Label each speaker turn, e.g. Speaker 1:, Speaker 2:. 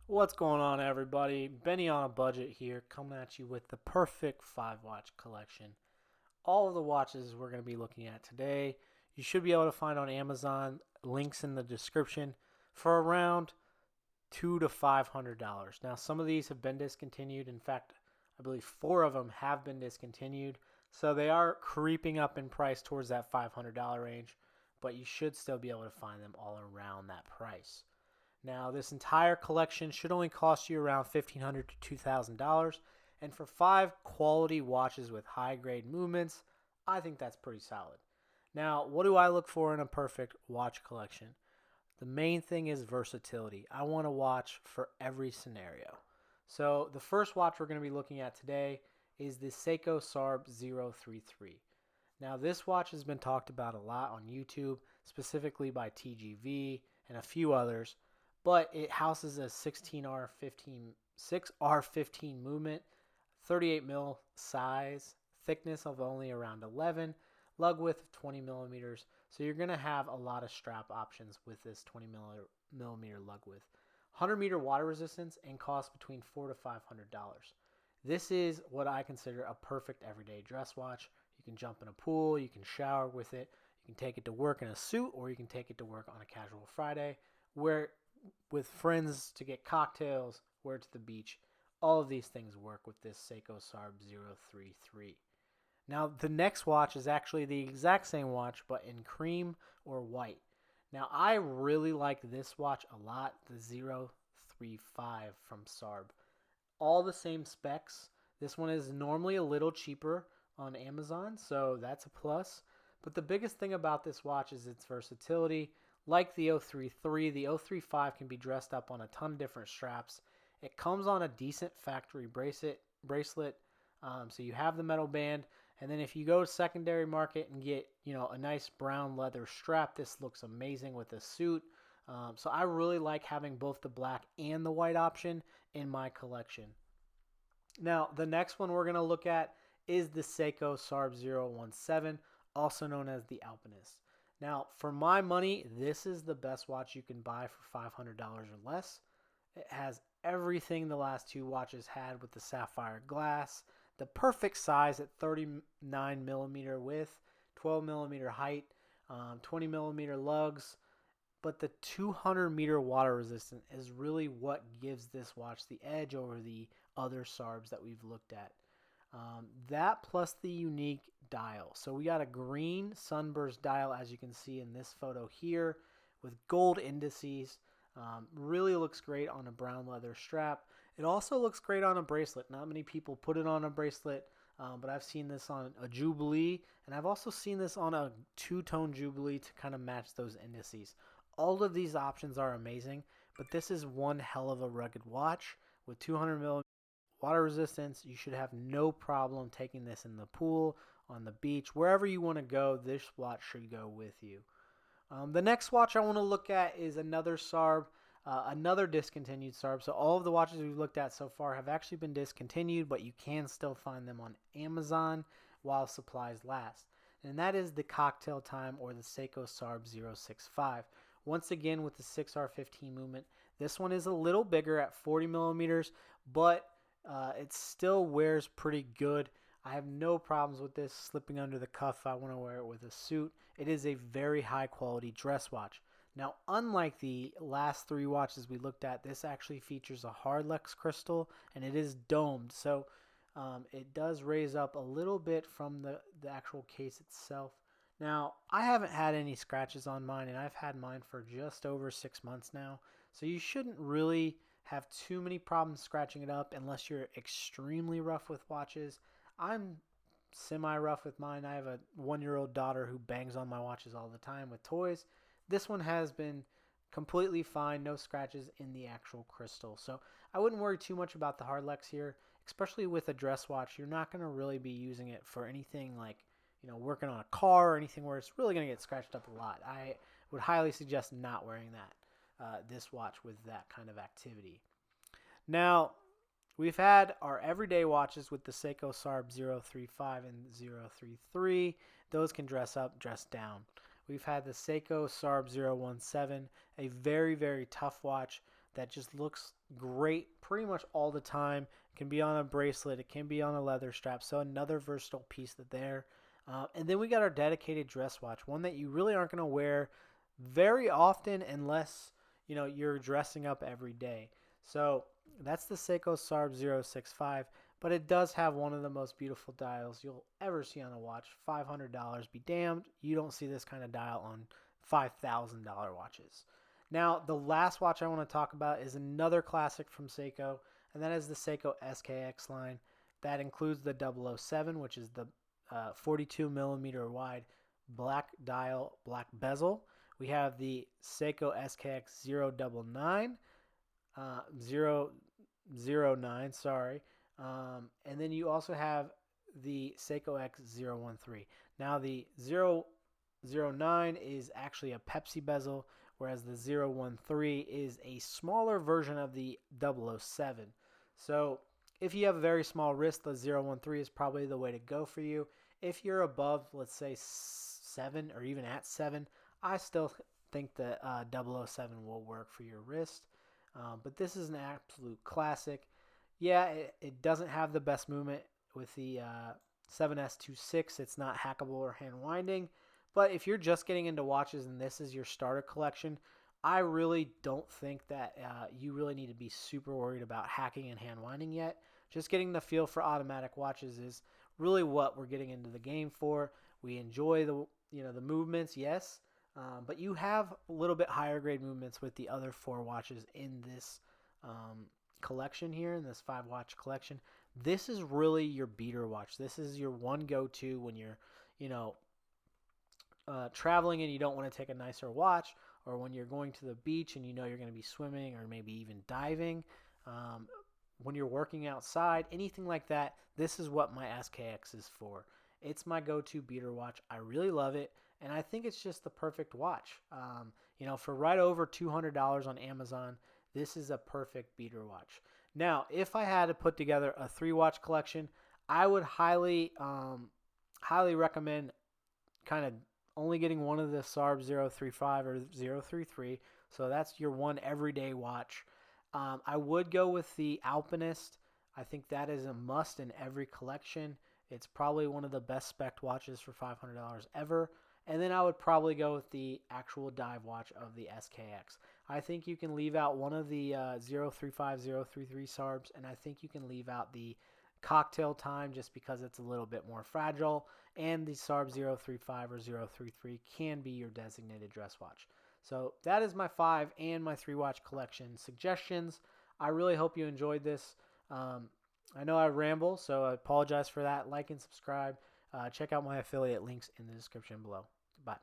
Speaker 1: What's going on, everybody? Benny on a budget here, coming at you with the perfect 5 watch collection. All of the watches we're going to be looking at today, you should be able to find on Amazon, links in the description, for around $200 to $500. Now, some of these have been discontinued. In fact, I believe 4 of them have been discontinued. So they are creeping up in price towards that $500 range, but you should still be able to find them all around that price. Now, this entire collection should only cost you around $1,500 to $2,000, and for 5 quality watches with high grade movements, I think that's pretty solid. Now, what do I look for in a perfect watch collection? The main thing is versatility. I want a watch for every scenario. So, the first watch we're going to be looking at today is the Seiko Sarb 033. Now, this watch has been talked about a lot on YouTube, specifically by TGV and a few others, but it houses a 6R15 movement, 38 mil size, thickness of only around 11, lug width of 20 millimeters. So you're going to have a lot of strap options with this 20 millimeter lug width. 100-meter water resistance and cost between $400 to $500. This is what I consider a perfect everyday dress watch. You can jump in a pool, you can shower with it, you can take it to work in a suit, or you can take it to work on a casual Friday, where with friends to get cocktails, wear it to the beach. All of these things work with this Seiko Sarb 033. Now, the next watch is actually the exact same watch, but in cream or white. Now, I really like this watch a lot, the 035 from Sarb. All the same specs. This one is normally a little cheaper on Amazon, so that's a plus. But the biggest thing about this watch is its versatility. Like the 033, the 035 can be dressed up on a ton of different straps. It comes on a decent factory bracelet, so you have the metal band. And then if you go to secondary market and get a nice brown leather strap, this looks amazing with a suit. So I really like having both the black and the white option in my collection. Now, the next one we're going to look at is the Seiko Sarb 017, also known as the Alpinist. Now, for my money, this is the best watch you can buy for $500 or less. It has everything the last 2 watches had with the sapphire glass, the perfect size at 39 millimeter width, 12 millimeter height, 20 millimeter lugs. But the 200-meter water resistance is really what gives this watch the edge over the other Sarbs that we've looked at. That plus the unique dial. So we got a green sunburst dial, as you can see in this photo here, with gold indices. Really looks great on a brown leather strap. It also looks great on a bracelet. Not many people put it on a bracelet, but I've seen this on a Jubilee, and I've also seen this on a two-tone Jubilee to kind of match those indices. All of these options are amazing, but this is one hell of a rugged watch with 200 millimeter water resistance. You should have no problem taking this in the pool, on the beach, wherever you want to go. This watch should go with you. The next watch I want to look at is another Sarb, another discontinued Sarb. So all of the watches we've looked at so far have actually been discontinued, but you can still find them on Amazon while supplies last. And that is the Cocktail Time, or the Seiko Sarb 065. Once again with the 6R15 movement. This one is a little bigger at 40 millimeters, but it still wears pretty good. I have no problems with this slipping under the cuff if I want to wear it with a suit. It is a very high quality dress watch. Now, unlike the last 3 watches we looked at, this actually features a Hardlex crystal, and it is domed. So it does raise up a little bit from the actual case itself. Now, I haven't had any scratches on mine, and I've had mine for just over 6 months now. So you shouldn't really have too many problems scratching it up unless you're extremely rough with watches. I'm semi-rough with mine. I have a 1-year-old daughter who bangs on my watches all the time with toys. This one has been completely fine, no scratches in the actual crystal. So I wouldn't worry too much about the Hardlex here, especially with a dress watch. You're not going to really be using it for anything like working on a car or anything where it's really going to get scratched up a lot. I would highly suggest not wearing this watch with that kind of activity. Now, we've had our everyday watches with the Seiko Sarb 035 and 033. Those can dress up, dress down. We've had the Seiko Sarb 017, a very, very tough watch that just looks great pretty much all the time. It can be on a bracelet, it can be on a leather strap, so another versatile piece there. And then we got our dedicated dress watch, one that you really aren't going to wear very often unless you're dressing up every day. So that's the Seiko Sarb 065, but it does have one of the most beautiful dials you'll ever see on a watch. $500 be damned, you don't see this kind of dial on $5,000 watches. Now, the last watch I want to talk about is another classic from Seiko, and that is the Seiko SKX line. That includes the 007, which is the 42 millimeter wide black dial, black bezel. We have the Seiko SKX 099, 009, sorry. And then you also have the Seiko X013. Now the 009 is actually a Pepsi bezel, whereas the 013 is a smaller version of the 007. So if you have a very small wrist, the 013 is probably the way to go for you. If you're above, let's say 7 or even at 7, I still think the 007 will work for your wrist. But this is an absolute classic. Yeah, it doesn't have the best movement with the 7S26. It's not hackable or hand winding. But if you're just getting into watches and this is your starter collection, I really don't think that you really need to be super worried about hacking and hand winding yet. Just getting the feel for automatic watches is really what we're getting into the game for. We enjoy the movements, yes, but you have a little bit higher grade movements with the other 4 watches in this collection here, in this 5-watch collection. This is really your beater watch. This is your one go-to when you're, traveling and you don't want to take a nicer watch, or when you're going to the beach and you're going to be swimming or maybe even diving. When you're working outside, anything like that, this is what my SKX is for. It's my go-to beater watch. I really love it, and I think it's just the perfect watch. For right over $200 on Amazon, this is a perfect beater watch. Now, if I had to put together a 3-watch collection, I would highly recommend kind of only getting one of the Sarb 035 or 033. So that's your one everyday watch. I would go with the Alpinist. I think that is a must in every collection. It's probably one of the best spec watches for $500 ever. And then I would probably go with the actual dive watch of the SKX. I think you can leave out one of the 035, 033 Sarbs, and I think you can leave out the Cocktail Time just because it's a little bit more fragile, and the Sarb 035 or 033 can be your designated dress watch. So that is my 5 and my 3-watch collection suggestions. I really hope you enjoyed this. I know I ramble, so I apologize for that. Like and subscribe. Check out my affiliate links in the description below. Bye.